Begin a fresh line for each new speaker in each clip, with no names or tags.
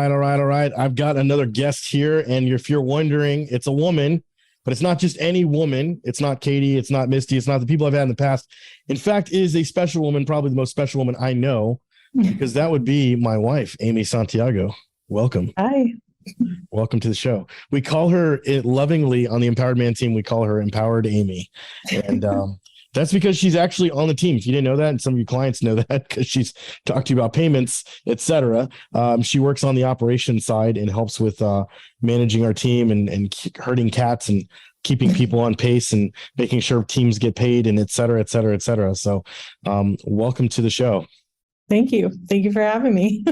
right. I've got another guest here. And if you're wondering, it's a woman, but it's not just any woman. It's not Katie. It's not Misty. It's not the people I've had in the past. In fact, it is a special woman, probably the most special woman I know, because that would be my wife, Amy Santiago. Welcome.
Hi.
Welcome to the show. We call her lovingly on the Empowered Man team. We call her Empowered Amy. And that's because she's actually on the team. If you didn't know that, and some of your clients know that because she's talked to you about payments, etc. She works on the operations side and helps with managing our team and herding cats and keeping people on pace and making sure teams get paid and etc. So welcome to the show.
Thank you. Thank you for having me.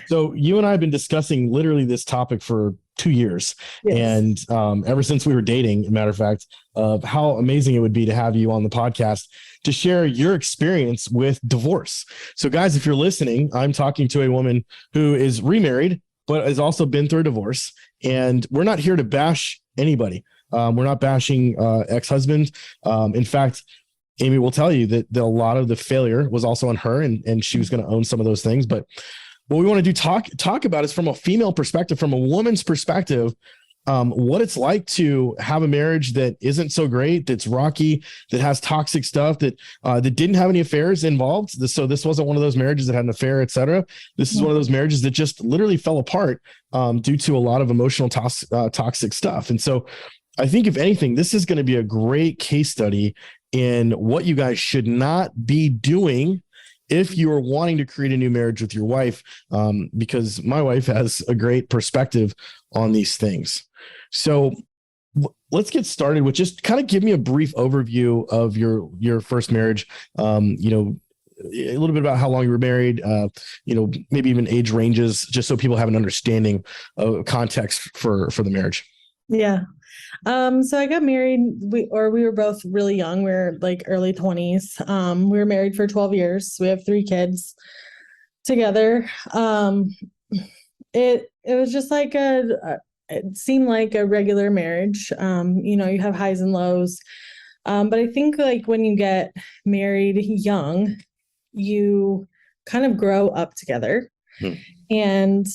So you and I have been discussing literally this topic for 2 years. Yes. And ever since we were dating, as a matter of fact, of how amazing it would be to have you on the podcast to share your experience with divorce. So guys, if you're listening, I'm talking to a woman who is remarried, but has also been through a divorce. And we're not here to bash anybody. We're not bashing ex-husbands. In fact, Amy will tell you that a lot of the failure was also on her, and she was going to own some of those things. But what we want to do talk about is from a female perspective, from a woman's perspective, what it's like to have a marriage that isn't so great, that's rocky, that has toxic stuff, that didn't have any affairs involved. So this wasn't one of those marriages that had an affair, etc. This is one of those marriages that just literally fell apart due to a lot of emotional toxic stuff. And so I think if anything, this is going to be a great case study in what you guys should not be doing if you are wanting to create a new marriage with your wife, because my wife has a great perspective on these things. So let's get started with just kind of give me a brief overview of your first marriage. A little bit about how long you were married, maybe even age ranges, just so people have an understanding of context for the marriage.
Yeah. So I got married, we were both really young. We were like early 20s. We were married for 12 years. We have 3 kids together. It was just like it seemed like a regular marriage. You have highs and lows. But I think like when you get married young, you kind of grow up together and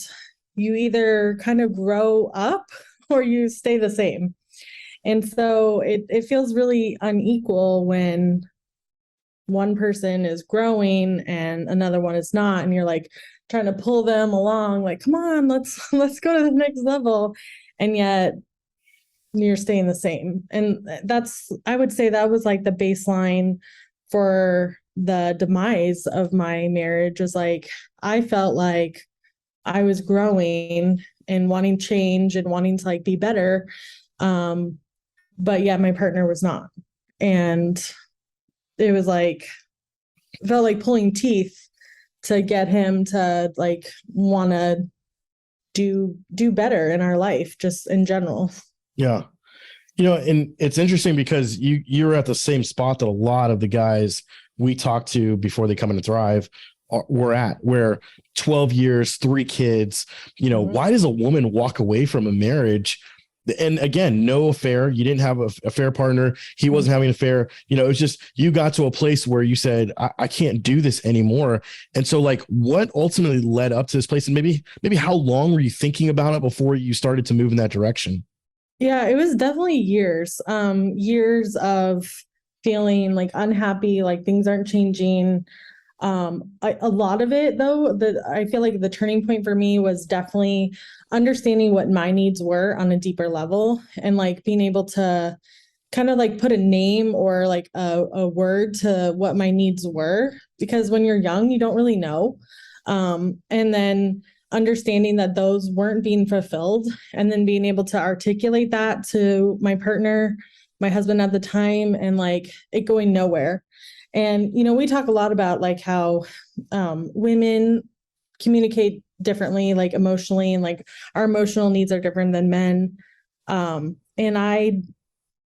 you either kind of grow up or you stay the same. And so it feels really unequal when one person is growing and another one is not. And you're like trying to pull them along, like, come on, let's go to the next level. And yet you're staying the same. And I would say that was like the baseline for the demise of my marriage. Was like, I felt like I was growing and wanting change and wanting to like be better. But yeah, my partner was not. And it was like, felt like pulling teeth to get him to like want to do better in our life, just in general.
Yeah. And it's interesting because you're at the same spot that a lot of the guys we talk to before they come into Thrive were at, where 12 years, 3 kids, why does a woman walk away from a marriage? And again, no affair. You didn't have a affair partner. He wasn't having an affair. It was just, you got to a place where you said, I can't do this anymore. And so like, what ultimately led up to this place? And maybe how long were you thinking about it before you started to move in that direction?
Yeah, it was definitely years of feeling like unhappy, like things aren't changing. A lot of it though, I feel like the turning point for me was definitely understanding what my needs were on a deeper level, and like being able to kind of like put a name or like a word to what my needs were, because when you're young, you don't really know. And then understanding that those weren't being fulfilled, and then being able to articulate that to my partner, my husband at the time, and like it going nowhere. And, we talk a lot about like how women communicate differently, like emotionally, and like our emotional needs are different than men. And I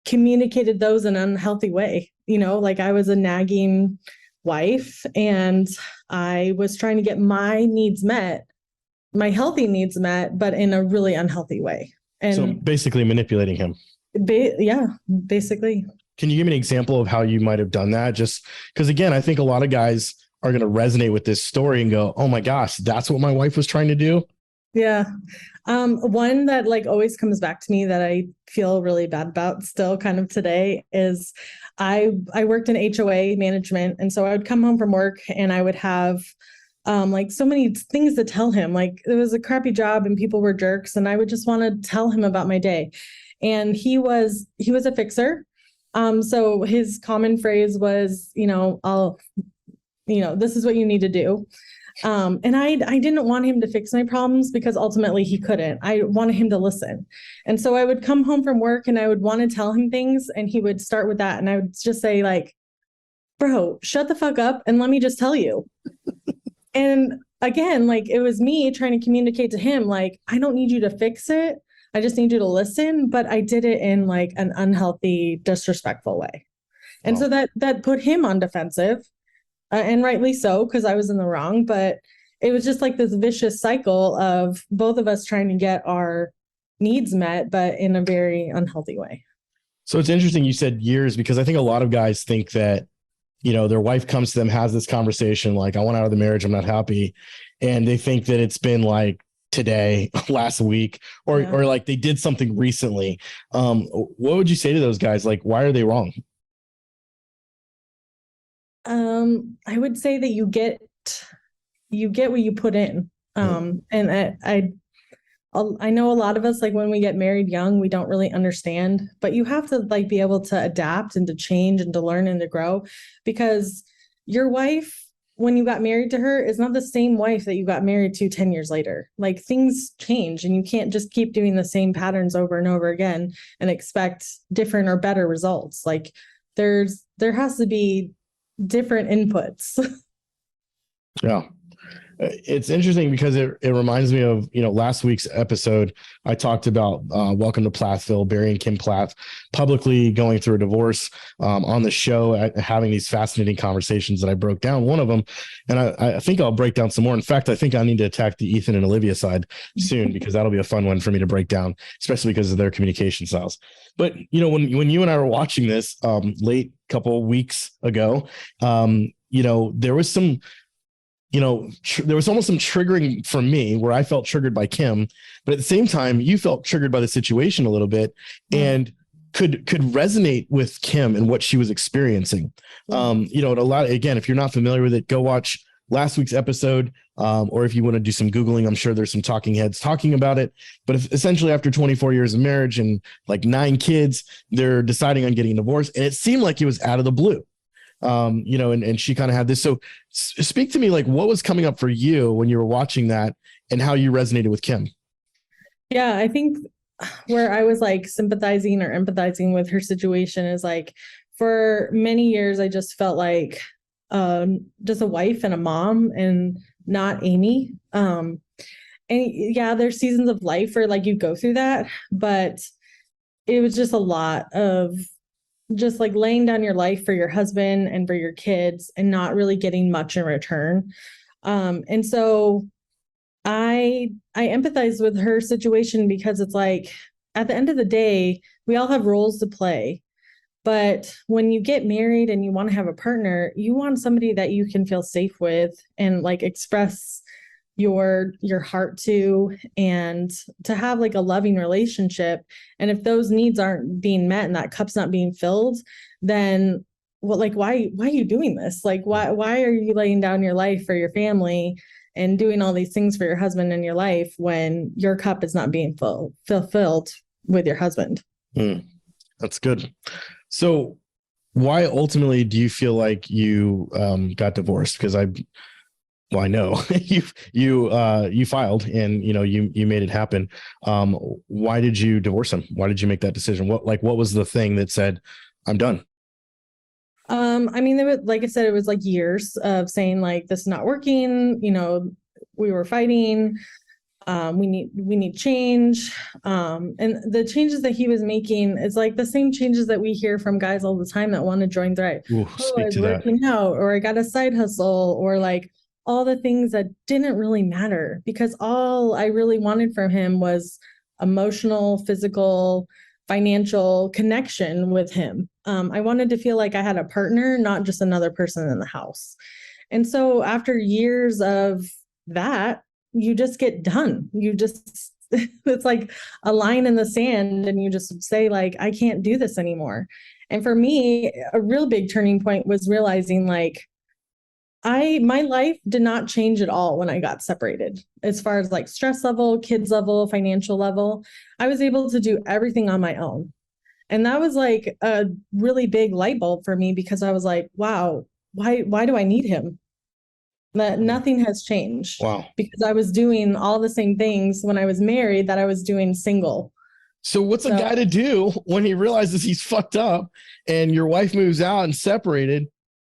communicated those in an unhealthy way, like I was a nagging wife and I was trying to get my needs met, my healthy needs met, but in a really unhealthy way. And
so basically manipulating him.
Yeah, basically.
Can you give me an example of how you might have done that? Just because, again, I think a lot of guys are going to resonate with this story and go, oh my gosh, that's what my wife was trying to do.
Yeah. One that like always comes back to me that I feel really bad about still kind of today is I worked in HOA management. And so I would come home from work and I would have like so many things to tell him. Like it was a crappy job and people were jerks. And I would just want to tell him about my day. And he was a fixer. So his common phrase was, this is what you need to do. And I didn't want him to fix my problems because ultimately he couldn't. I wanted him to listen. And so I would come home from work and I would want to tell him things and he would start with that. And I would just say like, bro, shut the fuck up and let me just tell you. And again, like it was me trying to communicate to him, like, I don't need you to fix it. I just need you to listen. But I did it in like an unhealthy, disrespectful way. And so that put him on defensive. And rightly so, because I was in the wrong. But it was just like this vicious cycle of both of us trying to get our needs met, but in a very unhealthy way.
So it's interesting you said years, because I think a lot of guys think that, their wife comes to them, has this conversation like, I want out of the marriage, I'm not happy. And they think that it's been like today, last week, or like they did something recently. What would you say to those guys? Like, why are they wrong?
I would say that you get what you put in. And I know a lot of us, like when we get married young, we don't really understand, but you have to like be able to adapt and to change and to learn and to grow, because your wife, when you got married to her, is not the same wife that you got married to 10 years later. Like things change and you can't just keep doing the same patterns over and over again and expect different or better results. Like there has to be different inputs.
Yeah. It's interesting because it reminds me of, last week's episode. I talked about Welcome to Plathville, Barry and Kim Plath publicly going through a divorce on the show, having these fascinating conversations that I broke down one of them. And I think I'll break down some more. In fact, I think I need to attack the Ethan and Olivia side soon, because that'll be a fun one for me to break down, especially because of their communication styles. But, when you and I were watching this late couple weeks ago, there was some, there was almost some triggering for me where I felt triggered by Kim, but at the same time, you felt triggered by the situation a little bit and could resonate with Kim and what she was experiencing. A lot, again, if you're not familiar with it, go watch last week's episode. Or if you want to do some Googling, I'm sure there's some talking heads talking about it. But essentially after 24 years of marriage and like 9 kids, they're deciding on getting divorced. And it seemed like it was out of the blue. And she kind of had this. So speak to me, like what was coming up for you when you were watching that and how you resonated with Kim?
Yeah, I think where I was like sympathizing or empathizing with her situation is like for many years, I just felt like just a wife and a mom and not Amy. And yeah, there's seasons of life where like you go through that, but it was just a lot of just like laying down your life for your husband and for your kids and not really getting much in return. And so I empathize with her situation because it's like, at the end of the day, we all have roles to play. But when you get married and you want to have a partner, you want somebody that you can feel safe with and like express your heart to, and to have like a loving relationship. And if those needs aren't being met and that cup's not being filled, then why are you doing this? Like, why are you laying down your life for your family and doing all these things for your husband in your life when your cup is not being fulfilled with your husband?
That's good. So why ultimately do you feel like you got divorced? Because I know you filed and you made it happen. Why did you divorce him? Why did you make that decision? What was the thing that said, I'm done?
I mean, there was, like I said, it was like years of saying like, this is not working. We were fighting. We need change. And the changes that he was making is like the same changes that we hear from guys all the time that want to join Thrive.
Ooh,
I was working out, or I got a side hustle, or like all the things that didn't really matter, because all I really wanted from him was emotional, physical, financial connection with him. I wanted to feel like I had a partner, not just another person in the house. And so after years of that, you just get done. It's like a line in the sand, and you just say like, I can't do this anymore. And for me, a real big turning point was realizing like, my life did not change at all when I got separated. As far as like stress level, kids level, financial level, I was able to do everything on my own. And that was like a really big light bulb for me, because I was like, wow, why do I need him? That nothing has changed.
Wow.
Because I was doing all the same things when I was married that I was doing single.
So what's a guy to do when he realizes he's fucked up and your wife moves out and separated,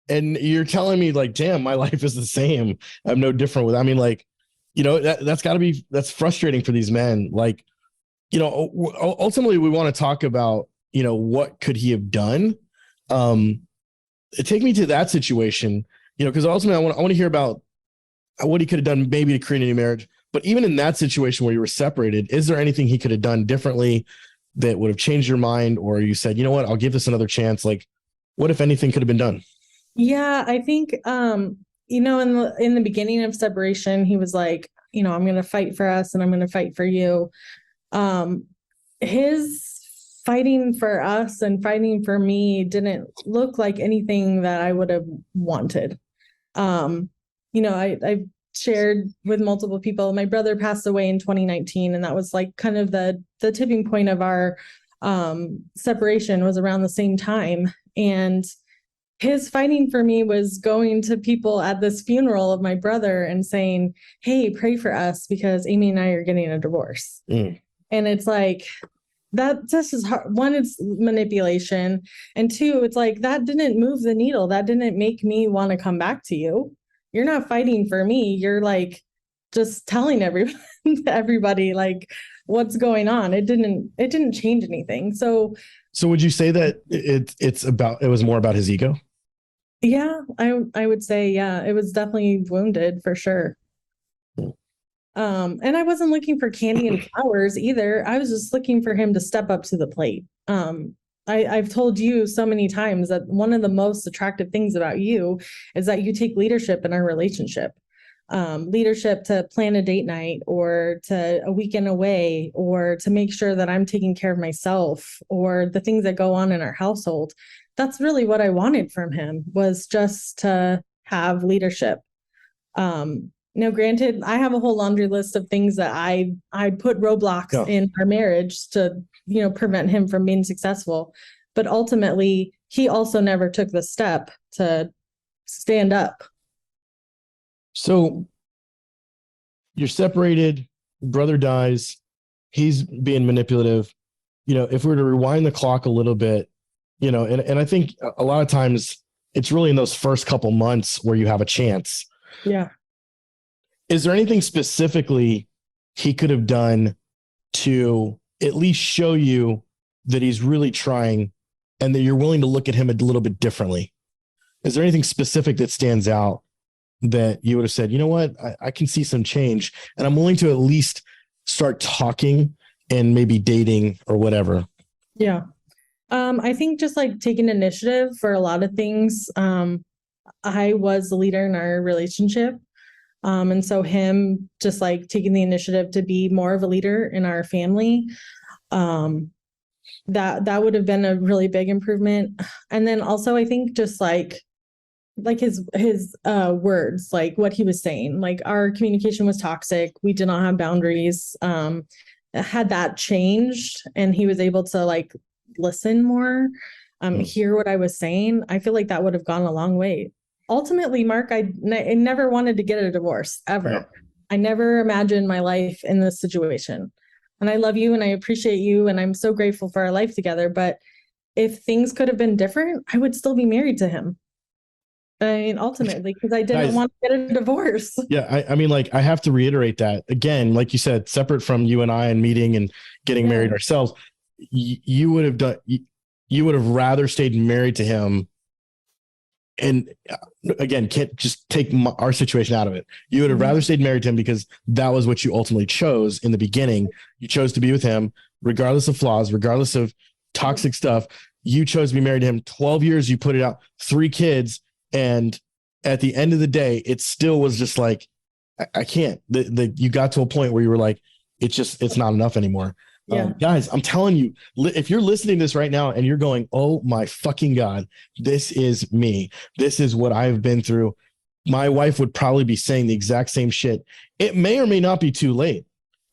and you're telling me like, damn, my life is the same. I'm no different with, I mean, like, you know, that's frustrating for these men. Like, you know, ultimately we want to talk about, you know, what could he have done? Take me to that situation, you know, because ultimately I want to hear about what he could have done maybe to create a new marriage. But even in that situation where you were separated, is there anything he could have done differently that would have changed your mind? Or you said, you know what, I'll give this another chance. Like, what, if anything, could have been done?
Yeah, I think, you know, in the beginning of separation, he was like, you know, I'm going to fight for us and I'm going to fight for you. His fighting for us and fighting for me didn't look like anything that I would have wanted. You know, I shared with multiple people, my brother passed away in 2019, and that was like kind of the tipping point of our separation, was around the same time. And his fighting for me was going to people at this funeral of my brother and saying, hey, pray for us because Amy and I are getting a divorce. And it's like, that just is hard. One, it's manipulation. And two, it's like, that didn't move the needle. That didn't make me want to come back to you. You're not fighting for me. You're like just telling everybody like what's going on. It didn't change anything. So
would you say that it was more about his ego?
Yeah, I would say, yeah, it was definitely wounded for sure. And I wasn't looking for candy and flowers either. I was just looking for him to step up to the plate. I've told you so many times that one of the most attractive things about you is that you take leadership in our relationship. Leadership to plan a date night, or to a weekend away, or to make sure that I'm taking care of myself, or the things that go on in our household. That's really what I wanted from him, was just to have leadership. Now, granted, I have a whole laundry list of things that I put roadblocks in our marriage to, you know, prevent him from being successful. But ultimately, he also never took the step to stand up.
So you're separated, brother dies, he's being manipulative. You know, if we were to rewind the clock a little bit, you know, and I think a lot of times it's really in those first couple months where you have a chance.
Yeah.
Is there anything specifically he could have done to at least show you that he's really trying and that you're willing to look at him a little bit differently? Is there anything specific that stands out that you would have said, you know what, I can see some change and I'm willing to at least start talking and maybe dating or whatever?
Yeah. I think just like taking initiative for a lot of things. I was the leader in our relationship. And so him just like taking the initiative to be more of a leader in our family, that would have been a really big improvement. And then also I think just like his words, like what he was saying, like our communication was toxic. We did not have boundaries. Had that changed and he was able to like listen more, hear what I was saying, I feel like that would have gone a long way. Ultimately, Mark, I never wanted to get a divorce ever. No. I never imagined my life in this situation. And I love you and I appreciate you and I'm so grateful for our life together. But if things could have been different, I would still be married to him. I mean, ultimately, because I didn't want to get a divorce.
Yeah, I mean, like, I have to reiterate that again, like you said, separate from you and I and meeting and getting married ourselves, you would have rather stayed married to him. And again, can't just take our situation out of it. You would have rather stayed married to him because that was what you ultimately chose in the beginning. You chose to be with him, regardless of flaws, regardless of toxic stuff. You chose to be married to him. 12 years, you put it out, 3 kids. And at the end of the day, it still was just like, I can't. You got to a point where you were like, it's not enough anymore.
Yeah.
Guys, I'm telling you, if you're listening to this right now and you're going, oh my fucking God, this is me. This is what I've been through. My wife would probably be saying the exact same shit. It may or may not be too late.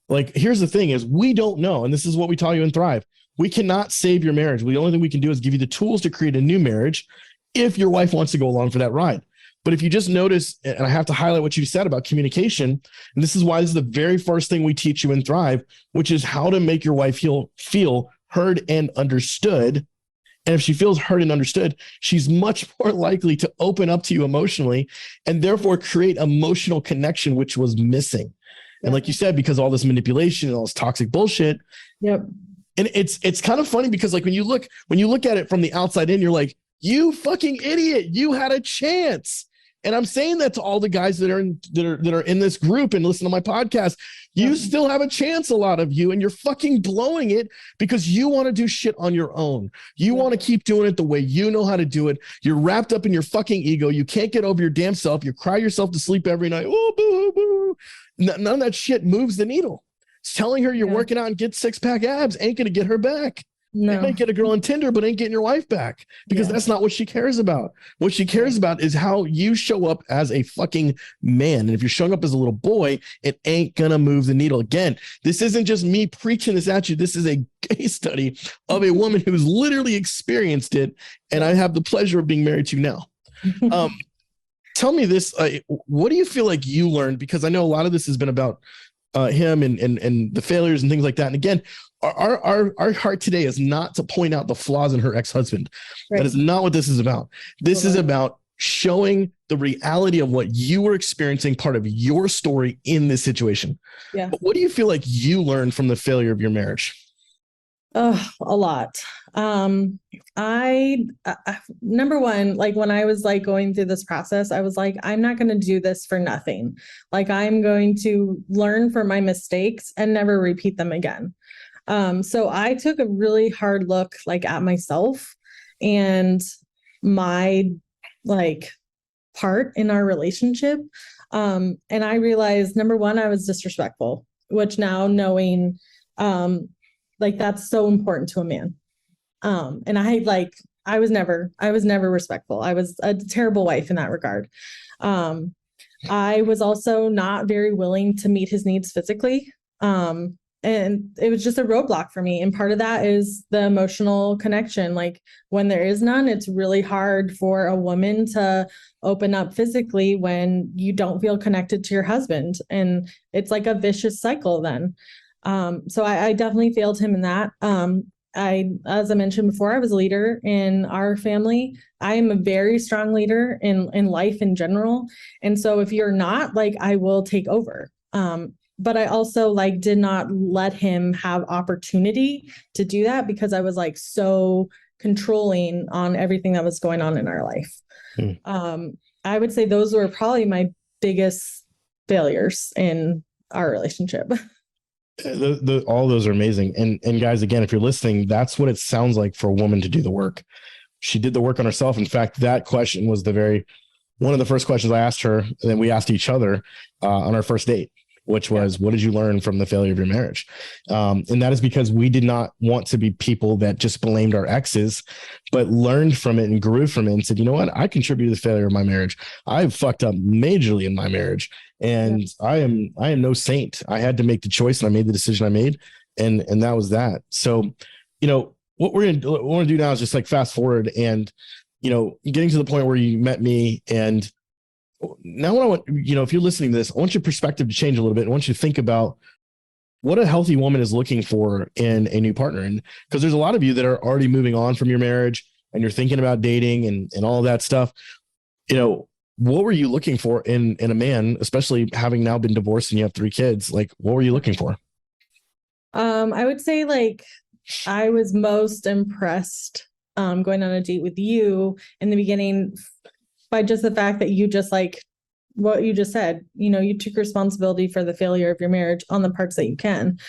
Like, here's the thing is we don't know. And this is what we taught you in Thrive. We cannot save your marriage. The only thing we can do is give you the tools to create a new marriage if your wife wants to go along for that ride. But if you just notice, and I have to highlight what you said about communication, and this is why this is the very first thing we teach you in Thrive, which is how to make your wife feel heard and understood. And if she feels heard and understood, she's much more likely to open up to you emotionally and therefore create emotional connection, which was missing. And like you said, because all this manipulation and all this toxic bullshit.
Yep.
And it's kind of funny because like when you look at it from the outside in, you're like, you fucking idiot, you had a chance. And I'm saying that to all the guys that are in this group and listen to my podcast. You still have a chance, a lot of you, and you're fucking blowing it because you want to do shit on your own. You want to keep doing it the way you know how to do it. You're wrapped up in your fucking ego. You can't get over your damn self. You cry yourself to sleep every night. Oh, boo, boo. None of that shit moves the needle. It's telling her you're working out and get 6-pack abs ain't going to get her back. No. You might get a girl on Tinder, but ain't getting your wife back because that's not what she cares about. What she cares about is how you show up as a fucking man. And if you're showing up as a little boy, it ain't going to move the needle. Again, this isn't just me preaching this at you. This is a case study of a woman who's literally experienced it. And I have the pleasure of being married to you now. Tell me this. What do you feel like you learned? Because I know a lot of this has been about him and the failures and things like that. And again, our heart today is not to point out the flaws in her ex-husband. Right. That is not what this is about. This is about showing the reality of what you were experiencing, part of your story in this situation. Yeah. But what do you feel like you learned from the failure of your marriage?
A lot. I number one, like when I was like going through this process, I was like, I'm not going to do this for nothing. Like I'm going to learn from my mistakes and never repeat them again. So I took a really hard look like at myself and my like part in our relationship. And I realized number one, I was disrespectful, which now knowing, like that's so important to a man. And I was never respectful. I was a terrible wife in that regard. I was also not very willing to meet his needs physically. And it was just a roadblock for me. And part of that is the emotional connection. Like when there is none, it's really hard for a woman to open up physically when you don't feel connected to your husband. And it's like a vicious cycle then. So I definitely failed him in that. As I mentioned before, I was a leader in our family. I am a very strong leader in life in general. And so if you're not, like, I will take over. But I also like did not let him have opportunity to do that because I was like so controlling on everything that was going on in our life. I would say those were probably my biggest failures in our relationship.
All those are amazing. And guys, again, if you're listening, that's what it sounds like for a woman to do the work. She did the work on herself. In fact, that question was one of the first questions I asked her, and then we asked each other on our first date, which was, what did you learn from the failure of your marriage? And that is because we did not want to be people that just blamed our exes, but learned from it and grew from it and said, you know what? I contributed to the failure of my marriage. I've fucked up majorly in my marriage. And I am no saint. I had to make the choice and I made the decision I made. And that was that. So, you know, what we're going to do now is just like fast forward and, you know, getting to the point where you met me. And now I want, you know, if you're listening to this, I want your perspective to change a little bit. I want you to think about what a healthy woman is looking for in a new partner. And because there's a lot of you that are already moving on from your marriage and you're thinking about dating and all that stuff, you know, what were you looking for in a man, especially having now been divorced and you have 3 kids? Like, what were you looking for?
I would say like, I was most impressed going on a date with you in the beginning by just the fact that you just like what you just said, you know, you took responsibility for the failure of your marriage on the parts that you can.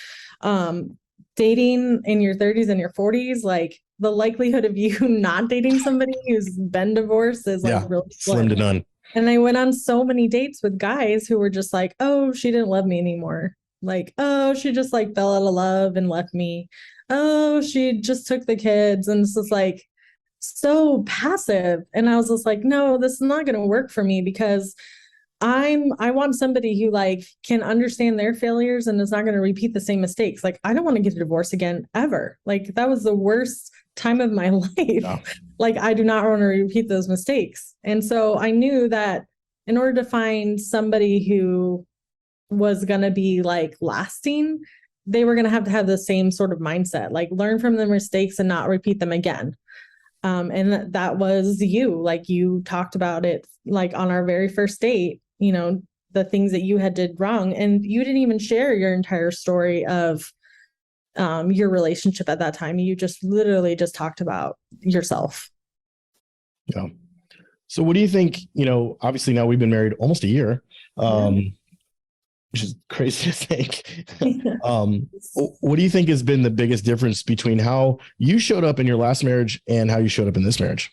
Dating in your 30s and your 40s, like the likelihood of you not dating somebody who's been divorced is like really
slim to none.
And I went on so many dates with guys who were just like, oh, she didn't love me anymore. Like, oh, she just like fell out of love and left me. Oh, she just took the kids. And it's just like so passive. And I was just like, no, this is not going to work for me because I want somebody who like can understand their failures and is not going to repeat the same mistakes. Like I don't want to get a divorce again ever. Like that was the worst time of my life. Yeah. Like I do not want to repeat those mistakes. And so I knew that in order to find somebody who was going to be like lasting, they were going to have the same sort of mindset, like learn from the mistakes and not repeat them again. And that was you, like you talked about it, like on our very first date, you know, the things that you had did wrong. And you didn't even share your entire story of your relationship at that time. You just literally just talked about yourself.
Yeah. So what do you think, you know, obviously now we've been married almost a year, which is crazy to think. What do you think has been the biggest difference between how you showed up in your last marriage and how you showed up in this marriage?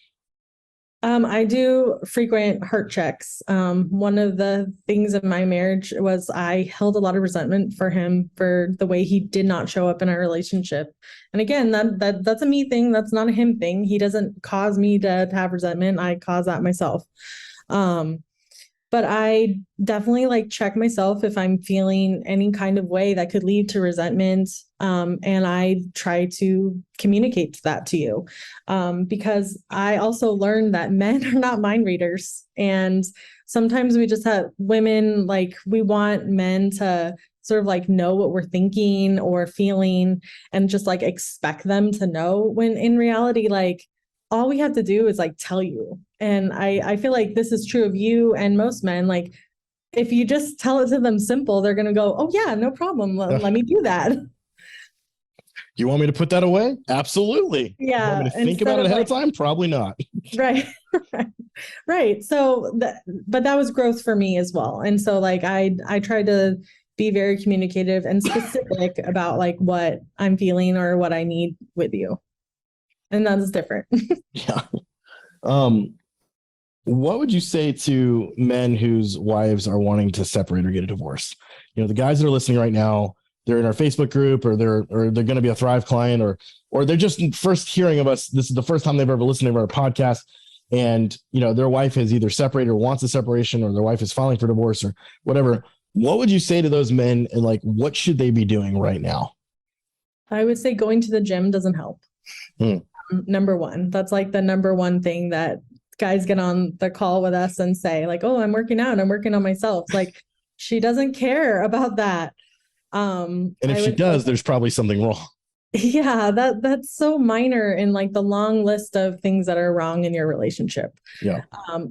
I do frequent heart checks. One of the things in my marriage was I held a lot of resentment for him for the way he did not show up in our relationship. And again, that's a me thing. That's not a him thing. He doesn't cause me to have resentment. I cause that myself. But I definitely like check myself if I'm feeling any kind of way that could lead to resentment. And I try to communicate that to you because I also learned that men are not mind readers. And sometimes we just have women, like we want men to sort of like know what we're thinking or feeling and just like expect them to know when in reality, like all we have to do is like tell you. And I feel like this is true of you and most men. Like if you just tell it to them simple, they're going to go, oh yeah, no problem. Let me do that.
You want me to put that away? Absolutely.
Yeah.
You want me to think about it ahead of time? Probably not.
Right. Right. So but that was growth for me as well. And so like I tried to be very communicative and specific about like what I'm feeling or what I need with you. And that's different.
Yeah. What would you say to men whose wives are wanting to separate or get a divorce? You know, the guys that are listening right now, they're in our Facebook group or they're going to be a Thrive client or they're just first hearing of us. This is the first time they've ever listened to our podcast. And, you know, their wife has either separated or wants a separation or their wife is filing for divorce or whatever. What would you say to those men and like, what should they be doing right now?
I would say going to the gym doesn't help. Number one, that's like the number one thing that guys get on the call with us and say like, oh, I'm working out. I'm working on myself. Like she doesn't care about that.
And if she does, there's probably something wrong.
Yeah, that's so minor in like the long list of things that are wrong in your relationship.
Yeah.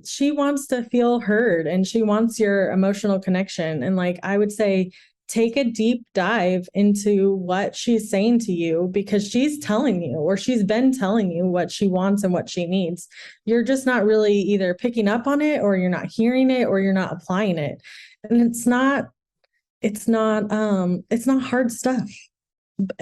She wants to feel heard and she wants your emotional connection. And like I would say, take a deep dive into what she's saying to you because she's telling you or she's been telling you what she wants and what she needs. You're just not really either picking up on it or you're not hearing it or you're not applying it. And it's not hard stuff.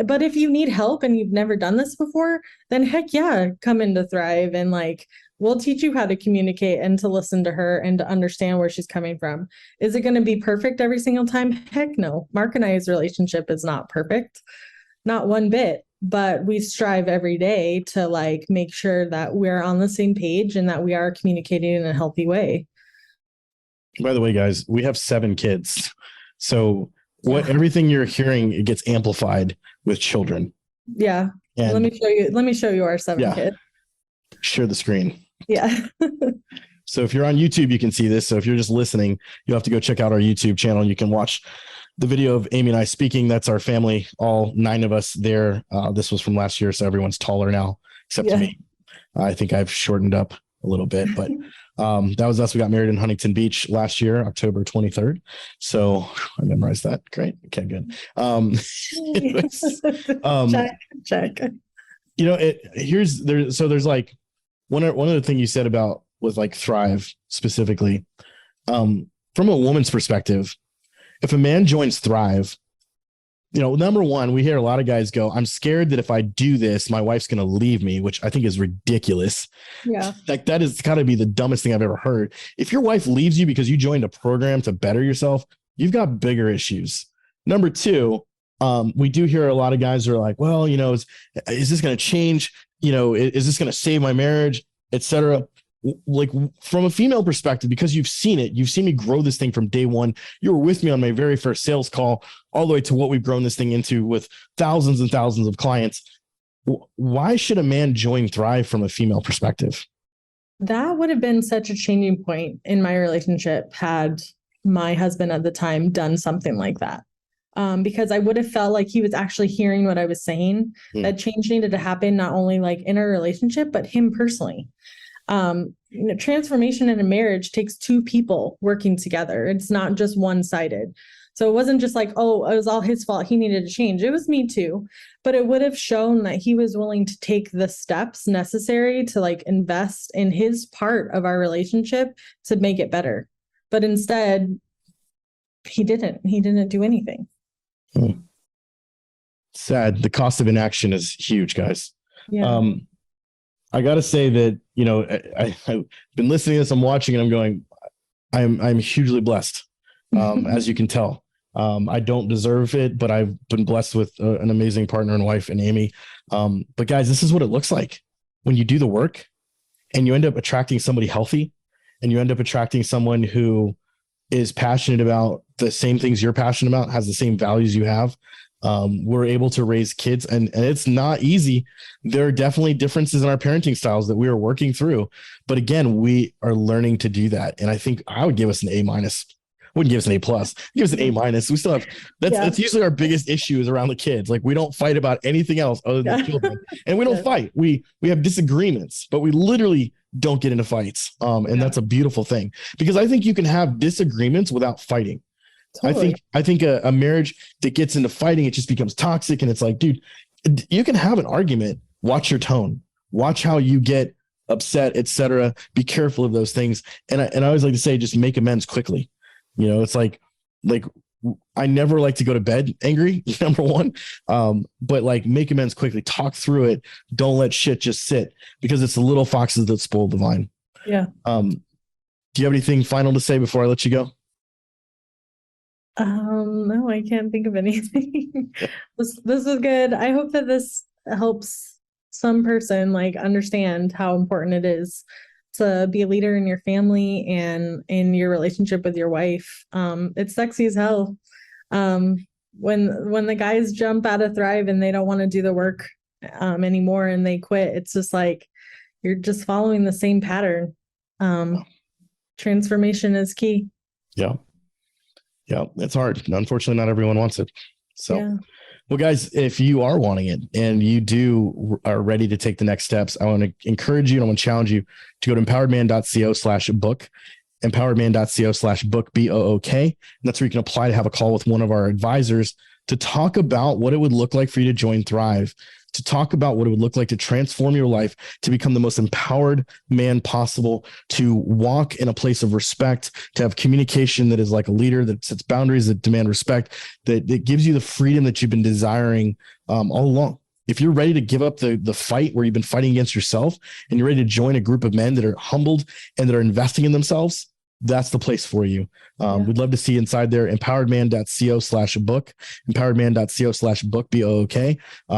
But if you need help and you've never done this before, then heck yeah, come into Thrive and like we'll teach you how to communicate and to listen to her and to understand where she's coming from. Is it going to be perfect every single time? Heck no. Mark and I's relationship is not perfect, not one bit, but we strive every day to like make sure that we're on the same page and that we are communicating in a healthy way.
By the way, guys, we have 7 kids. So everything you're hearing, it gets amplified with children.
Yeah. And let me show you our 7 kids.
Share the screen.
Yeah.
So if you're on YouTube, you can see this. So if you're just listening, you have to go check out our YouTube channel. You can watch the video of Amy and I speaking. That's our family, all 9 of us there. This was from last year. So everyone's taller now, except me. I think I've shortened up a little bit, but that was us. We got married in Huntington Beach last year, October 23rd. So I memorized that. Great. Okay, good.
Check.
You know, there's like one of the things you said about with like Thrive specifically, from a woman's perspective, if a man joins Thrive, number one, we hear a lot of guys go, I'm scared that if I do this, my wife's going to leave me, which I think is ridiculous.
Yeah.
Like that is got to be the dumbest thing I've ever heard. If your wife leaves you because you joined a program to better yourself, you've got bigger issues. Number two, we do hear a lot of guys who are like, well, is this going to change? Is this going to save my marriage, et cetera? Like from a female perspective, because you've seen me grow this thing from day one. You were with me on my very first sales call, all the way to what we've grown this thing into with thousands and thousands of clients. Why should a man join Thrive from a female perspective?
That would have been such a changing point in my relationship had my husband at the time done something like that. Because I would have felt like he was actually hearing what I was saying. That change needed to happen, not only like in our relationship, but him personally. Transformation in a marriage takes two people working together. It's not just one-sided. So it wasn't just like, oh, it was all his fault. He needed to change. It was me too. But it would have shown that he was willing to take the steps necessary to like invest in his part of our relationship to make it better. But instead, he didn't do anything.
Sad. The cost of inaction is huge, guys.
Yeah.
I got to say that, I've been listening to this, I'm watching and I'm going, I'm hugely blessed. As you can tell, I don't deserve it, but I've been blessed with an amazing partner and wife in Amy. But guys, this is what it looks like when you do the work and you end up attracting somebody healthy, and you end up attracting someone who is passionate about the same things you're passionate about, has the same values you have. We're able to raise kids, and it's not easy. There are definitely differences in our parenting styles that we are working through. But again, we are learning to do that. And I think I would give us an A-. Wouldn't give us an A+. Give us an A-. We still have, that's usually our biggest issue is around the kids. Like we don't fight about anything else other than children. And we don't fight. We have disagreements, but we literally don't get into fights. And that's a beautiful thing, because I think you can have disagreements without fighting. Totally. I think a marriage that gets into fighting, it just becomes toxic. And it's like, dude, you can have an argument. Watch your tone, watch how you get upset, etc. Be careful of those things. And I always like to say, just make amends quickly. It's like I never like to go to bed angry, number one. But like make amends quickly, talk through it. Don't let shit just sit, because it's the little foxes that spoil the vine.
Yeah.
Do you have anything final to say before I let you go?
No, I can't think of anything. This was good. I hope that this helps some person like understand how important it is to be a leader in your family and in your relationship with your wife. It's sexy as hell. When the guys jump out of Thrive and they don't want to do the work anymore and they quit, it's just like you're just following the same pattern. Transformation is key. Yeah, it's hard. Unfortunately, not everyone wants it. So, well, guys, if you are wanting it and you are ready to take the next steps, I want to encourage you and I want to challenge you to go to empoweredman.co/book, empoweredman.co/book, BOOK. And that's where you can apply to have a call with one of our advisors to talk about what it would look like for you to join Thrive, to talk about what it would look like to transform your life, to become the most empowered man possible, to walk in a place of respect, to have communication that is like a leader, that sets boundaries, that demand respect, that gives you the freedom that you've been desiring all along. If you're ready to give up the fight where you've been fighting against yourself and you're ready to join a group of men that are humbled and that are investing in themselves, that's the place for you. We'd love to see you inside there. Empoweredman.co/book, empoweredman.co/book, BOOK.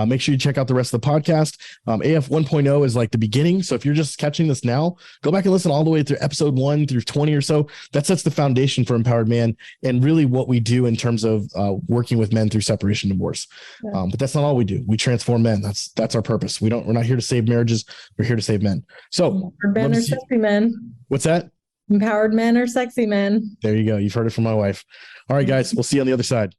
Make sure you check out the rest of the podcast. AF 1.0 is like the beginning. So if you're just catching this now, go back and listen all the way through episode 1 through 20 or so. That sets the foundation for Empowered Man and really what we do in terms of working with men through separation and divorce. But that's not all we do. We transform men. That's our purpose. We're not here to save marriages. We're here to save men. So men are sexy men.
What's that?
Empowered men are sexy men.
There you go. You've heard it from my wife. All right, guys, we'll see you on the other side.